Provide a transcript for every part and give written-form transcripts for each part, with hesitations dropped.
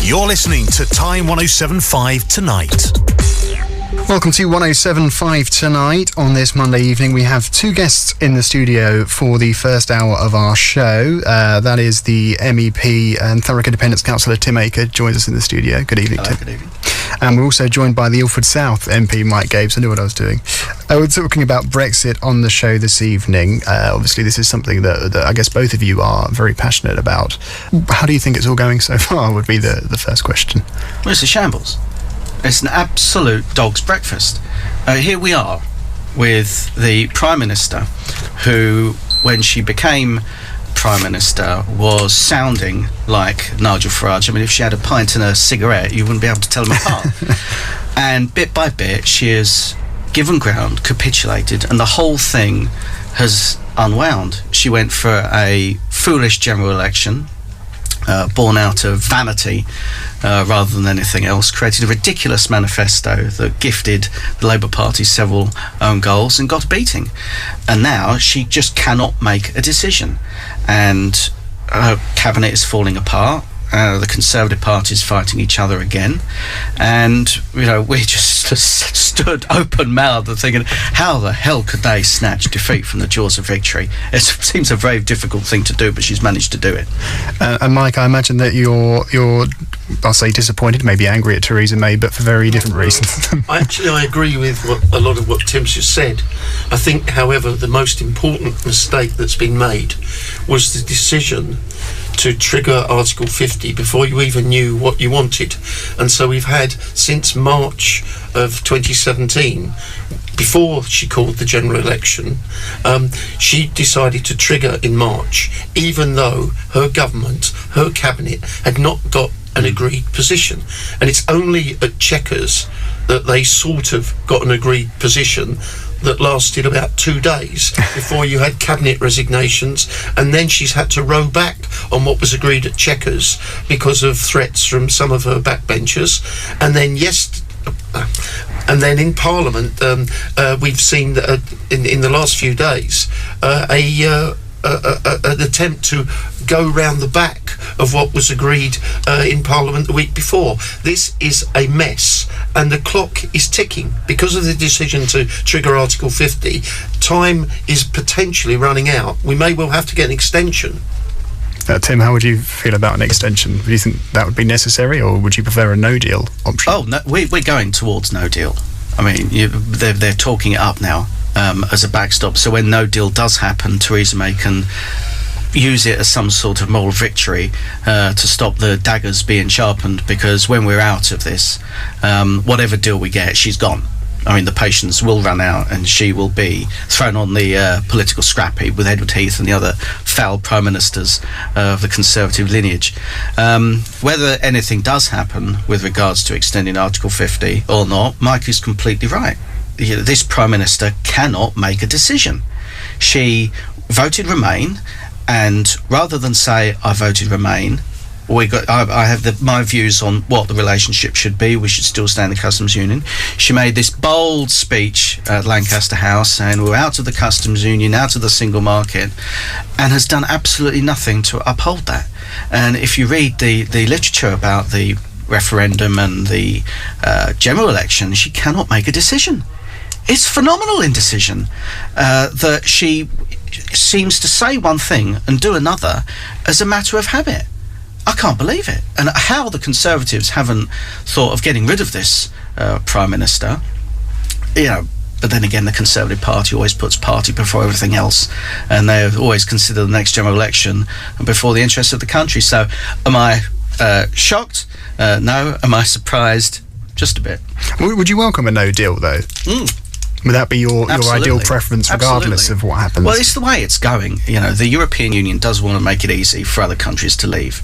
You're listening to Time 107.5 Tonight. Welcome to 107.5 Tonight. On this Monday evening, we have two guests in the studio for the first hour of our show. That is the MEP and Thurrock Independence Councillor Tim Aker joins us in the studio. Good evening, Tim. Good evening. And we're also joined by the Ilford South MP, Mike Gabes. I knew what I was doing. We're talking about Brexit on the show this evening. Obviously, this is something that I guess both of you are very passionate about. How do you think it's all going so far, would be the first question. Well, it's a shambles. It's an absolute dog's breakfast. Here we are with the Prime Minister who, when she became Prime Minister, was sounding like Nigel Farage. I mean, if she had a pint and a cigarette, you wouldn't be able to tell them apart. And bit by bit, she has given ground, capitulated, and the whole thing has unwound. She went for a foolish general election, born out of vanity rather than anything else, created a ridiculous manifesto that gifted the Labour Party several own goals and got a beating. And now she just cannot make a decision. And her cabinet is falling apart. The Conservative Party is fighting each other again, and we just stood open-mouthed and thinking, how the hell could they snatch defeat from the jaws of victory? It seems a very difficult thing to do, but she's managed to do it. And Mike, I imagine that you're I'll say disappointed, maybe angry at Theresa May, but for very different reasons. I agree with a lot of what Tim's just said. I think, however, the most important mistake that's been made was the decision to trigger Article 50 before you even knew what you wanted. And so we've had, since March of 2017, before she called the general election, she decided to trigger in March, even though her government, her cabinet, had not got an agreed position. And it's only at Chequers that they sort of got an agreed position that lasted about 2 days before you had cabinet resignations, and then she's had to row back on what was agreed at Chequers because of threats from some of her backbenchers. And then in Parliament, we've seen that in the last few days an attempt to go round the back of what was agreed in Parliament the week before. This is a mess, and the clock is ticking because of the decision to trigger Article 50. Time is potentially running out. We may well have to get an extension. Tim, how would you feel about an extension? Do you think that would be necessary, or would you prefer a no-deal option? Oh, no, we're going towards no deal. I mean, they're talking it up now as a backstop. So when no deal does happen, Theresa May can use it as some sort of moral victory to stop the daggers being sharpened, because when we're out of this, whatever deal we get, she's gone. I mean, the patience will run out and she will be thrown on the political scrap heap with Edward Heath and the other foul prime ministers of the Conservative lineage. Whether anything does happen with regards to extending Article 50 or not, Mike is completely right. This Prime Minister cannot make a decision. She voted Remain, and rather than say, I voted Remain, I have my views on what the relationship should be. We should still stay in the customs union. She made this bold speech at Lancaster House saying we're out of the customs union, out of the single market, and has done absolutely nothing to uphold that. And if you read the literature about the referendum and the general election, she cannot make a decision. It's phenomenal indecision that she seems to say one thing and do another as a matter of habit. I can't believe it. And how the Conservatives haven't thought of getting rid of this Prime Minister, but then again, the Conservative Party always puts party before everything else, and they always consider the next general election before the interests of the country. So am I shocked? No. Am I surprised? Just a bit. Would you welcome a no deal, though? Would that be your ideal preference, regardless of what happens? Well, it's the way it's going. The European Union does want to make it easy for other countries to leave.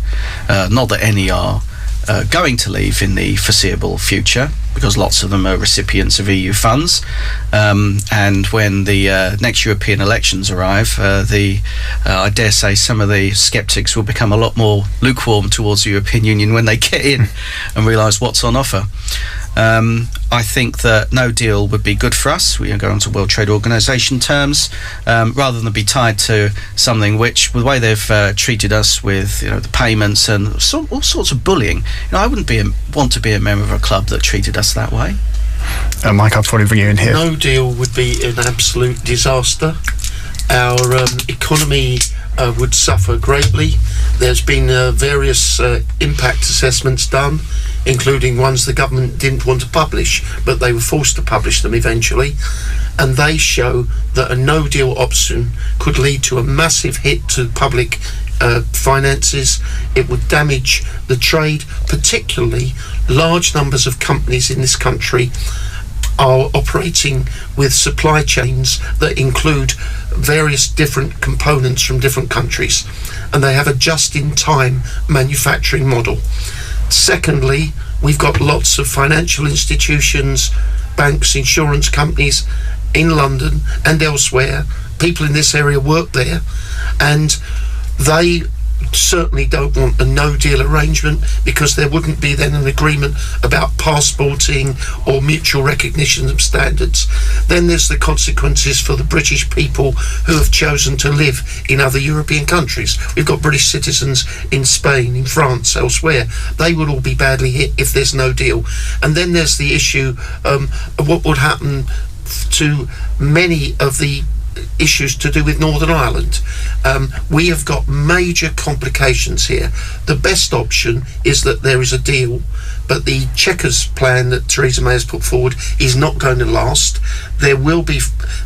Not that any are going to leave in the foreseeable future, because lots of them are recipients of EU funds. And when the next European elections arrive, I dare say some of the sceptics will become a lot more lukewarm towards the European Union when they get in and realise what's on offer. I think that no deal would be good for us. We are going to World Trade Organization terms, rather than be tied to something which, with the way they've treated us with, the payments and all sorts of bullying. I wouldn't want to be a member of a club that treated us that way. Mike, I'll probably bring you in here. No deal would be an absolute disaster. Our economy would suffer greatly. There's been various impact assessments done, including ones the government didn't want to publish, but they were forced to publish them eventually, and they show that a no-deal option could lead to a massive hit to public finances. It would damage the trade, particularly large numbers of companies in this country are operating with supply chains that include various different components from different countries, and they have a just-in-time manufacturing model. Secondly, we've got lots of financial institutions, banks, insurance companies in London and elsewhere. People in this area work there, and they certainly don't want a no-deal arrangement, because there wouldn't be then an agreement about passporting or mutual recognition of standards. Then there's the consequences for the British people who have chosen to live in other European countries. We've got British citizens in Spain, in France, elsewhere. They would all be badly hit if there's no deal. And then there's the issue of what would happen to many of the issues to do with Northern Ireland. We have got major complications here. The best option is that there is a deal, but the Chequers plan that Theresa May has put forward is not going to last. There will be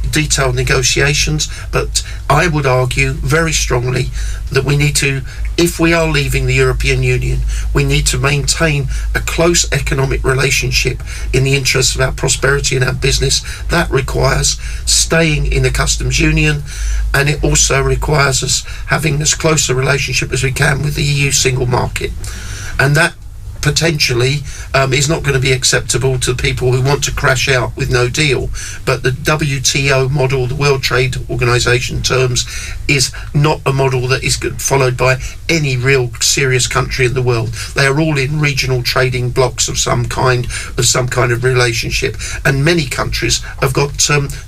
detailed negotiations, but I would argue very strongly that we need to, if we are leaving the European Union, we need to maintain a close economic relationship in the interests of our prosperity and our business. That requires staying in the customs union, and it also requires us having as close a relationship as we can with the EU single market. And that potentially is not going to be acceptable to people who want to crash out with no deal. But the WTO model, the World Trade Organization terms, is not a model that is followed by any real serious country in the world. They are all in regional trading blocks of some kind of relationship, and many countries have got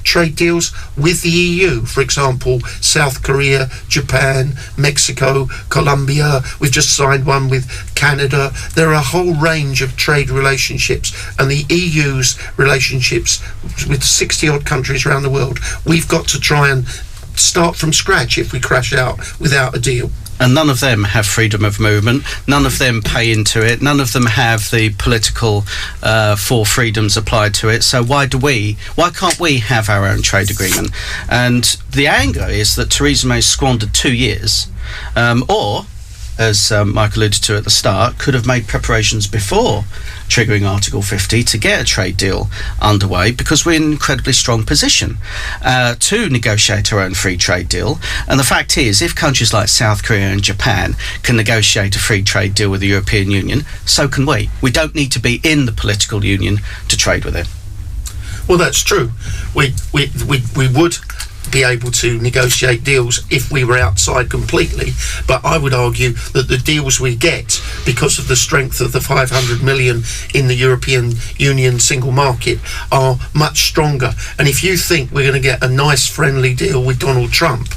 trade deals with the EU. For example, South Korea, Japan, Mexico, Colombia. We've just signed one with Canada. There are a whole range of trade relationships, and the EU's relationships with 60 odd countries around the world, we've got to try and start from scratch if we crash out without a deal. And none of them have freedom of movement, none of them pay into it, none of them have the political four freedoms applied to it. So why can't we have our own trade agreement? And the anger is that Theresa May squandered 2 years, or, as Mike alluded to at the start, could have made preparations before triggering Article 50 to get a trade deal underway, because we're in an incredibly strong position to negotiate our own free trade deal. And the fact is, if countries like South Korea and Japan can negotiate a free trade deal with the European Union, so can we. We don't need to be in the political union to trade with it. Well, that's true. We would be able to negotiate deals if we were outside completely, but I would argue that the deals we get, because of the strength of the 500 million in the European Union single market, are much stronger. And if you think we're going to get a nice friendly deal with Donald Trump,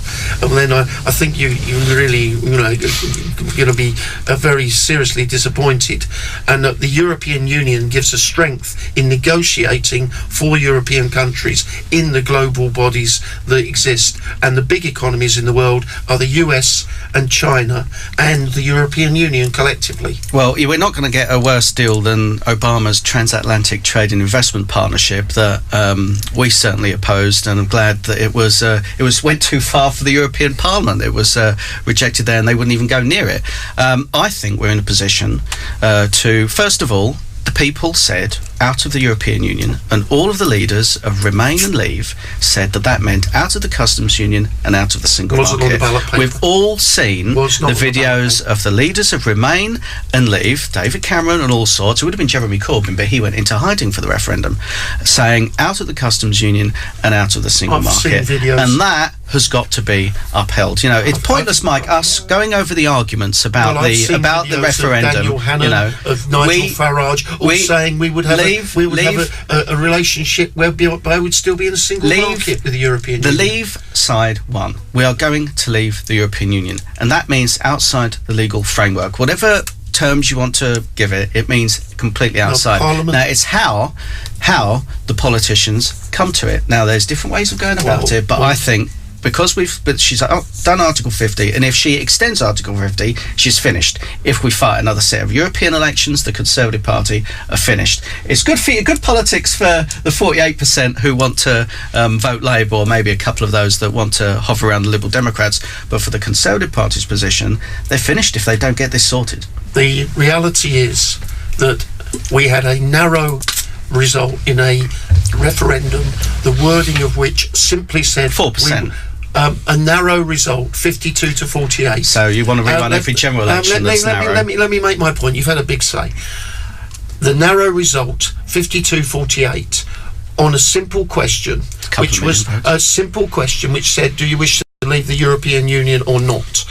then I think you really going to be very seriously disappointed. And that the European Union gives us strength in negotiating for European countries in the global bodies that exist, and the big economies in the world are the US and China and the European Union collectively. Well, we're not going to get a worse deal than Obama's transatlantic trade and investment partnership that we certainly opposed, and I'm glad that it went too far for the European Parliament. It was rejected there, and they wouldn't even go near it. I think we're in a position to, first of all, the people said out of the European Union, and all of the leaders of Remain and Leave said that meant out of the customs union and out of the single market. We've all seen the videos of the leaders of Remain and Leave, David Cameron and all sorts. It would have been Jeremy Corbyn, but he went into hiding for the referendum, saying out of the customs union and out of the single market. And that has got to be upheld. It's pointless, Mike, us going over the arguments about the referendum. Of Daniel Hannan, of Nigel Farage, all saying we would have we would have a relationship where I would still be in a single market with the European Union. The Leave side won. We are going to leave the European Union, and that means outside the legal framework. Whatever terms you want to give it, it means completely outside. Now, it's how the politicians come to it. Now, there's different ways of going about it, but I think because she's done Article 50, and if she extends Article 50, she's finished. If we fight another set of European elections, the Conservative Party are finished. It's good for you, good politics for the 48% who want to vote Labour, or maybe a couple of those that want to hover around the Liberal Democrats. But for the Conservative Party's position, they're finished if they don't get this sorted. The reality is that we had a narrow result in a referendum, the wording of which simply said 4%. A narrow result, 52 to 48. So you want to rerun every general election that's narrow? Let me make my point. You've had a big say. The narrow result, 52-48, on a simple question, which was a simple question which said, do you wish to leave the European Union or not?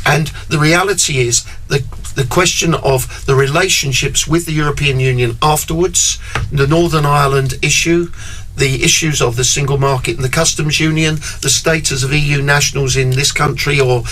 And the reality is the question of the relationships with the European Union afterwards, the Northern Ireland issue, the issues of the single market and the customs union, the status of EU nationals in this country or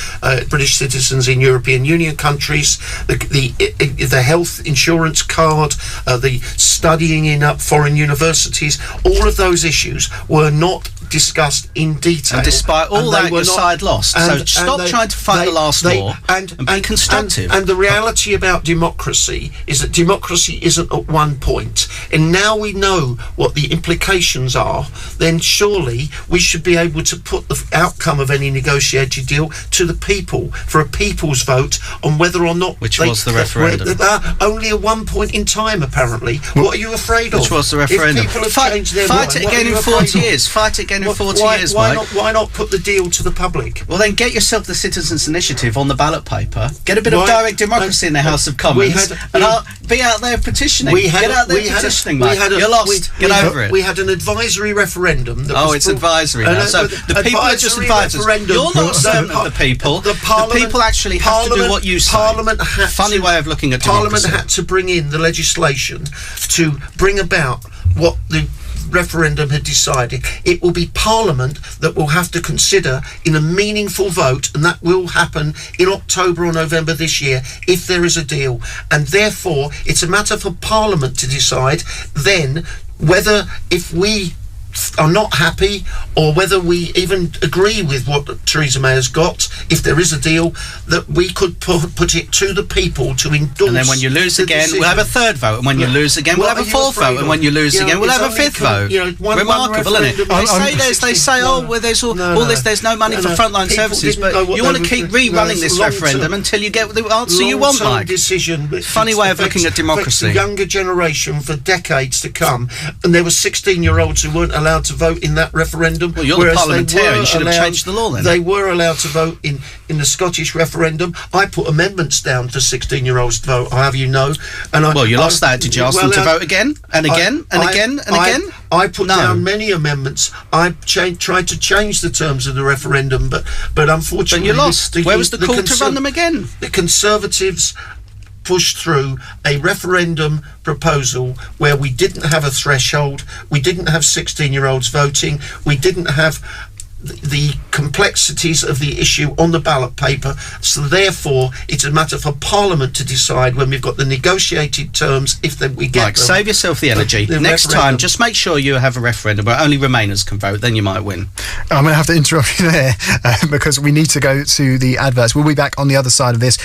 British citizens in European Union countries, the health insurance card, the studying in foreign universities, all of those issues were not discussed in detail. And despite all that, your side lost. So stop trying to fight the last war and be constructive. And the reality about democracy is that democracy isn't at one point. And now we know what the implications are, then surely we should be able to put the outcome of any negotiated deal to the people for a people's vote on whether or not... Which was the referendum. Only at one point in time, apparently. What are you afraid of? Which was the referendum. If people have changed their mind, fight it again in 40 years. Fight it again in 40 years, Mike. Why not put the deal to the public? Well, then get yourself the Citizens' Initiative on the ballot paper. Get a bit of direct democracy in the House of Commons, and I'll be out there petitioning. Get out there petitioning, Mike. You're lost. Get over it. We had an advisory referendum. It's advisory now. So the people are just advisors. You're not a servant of the people. The people actually have to do what you say. Funny way of looking at democracy. Parliament had to bring in the legislation to bring about what the referendum had decided. It will be Parliament that will have to consider in a meaningful vote, and that will happen in October or November this year if there is a deal. And therefore, it's a matter for Parliament to decide then whether, if we are not happy, or whether we even agree with what Theresa May has got, if there is a deal, that we could put it to the people to endorse. And then when you lose again, we'll have a third vote, and when you lose again, we'll have a fourth vote, and when you lose again, we'll have a fifth vote. Remarkable, isn't it? They say, there's all this, there's no money for frontline services, but you want to keep rerunning this referendum until you get the answer you want, Mike. Funny way of looking at democracy. The younger generation for decades to come, and there were 16-year-olds who weren't allowed to vote in that referendum. Well, you're the parliamentarian, you should have changed the law then. They were allowed to vote in the Scottish referendum. I put amendments down for 16-year-olds to vote, I'll have you know. And you lost that. Did you ask them to vote again and again and again and again? I put down many amendments. I tried to change the terms of the referendum, but unfortunately... But you lost. Where was the call to run them again? The Conservatives pushed through a referendum proposal where we didn't have a threshold, we didn't have 16-year-olds voting, we didn't have the complexities of the issue on the ballot paper, so therefore it's a matter for Parliament to decide when we've got the negotiated terms, if we get them. Save yourself the energy. Next time, just make sure you have a referendum where only Remainers can vote, then you might win. I'm going to have to interrupt you there because we need to go to the adverts. We'll be back on the other side of this.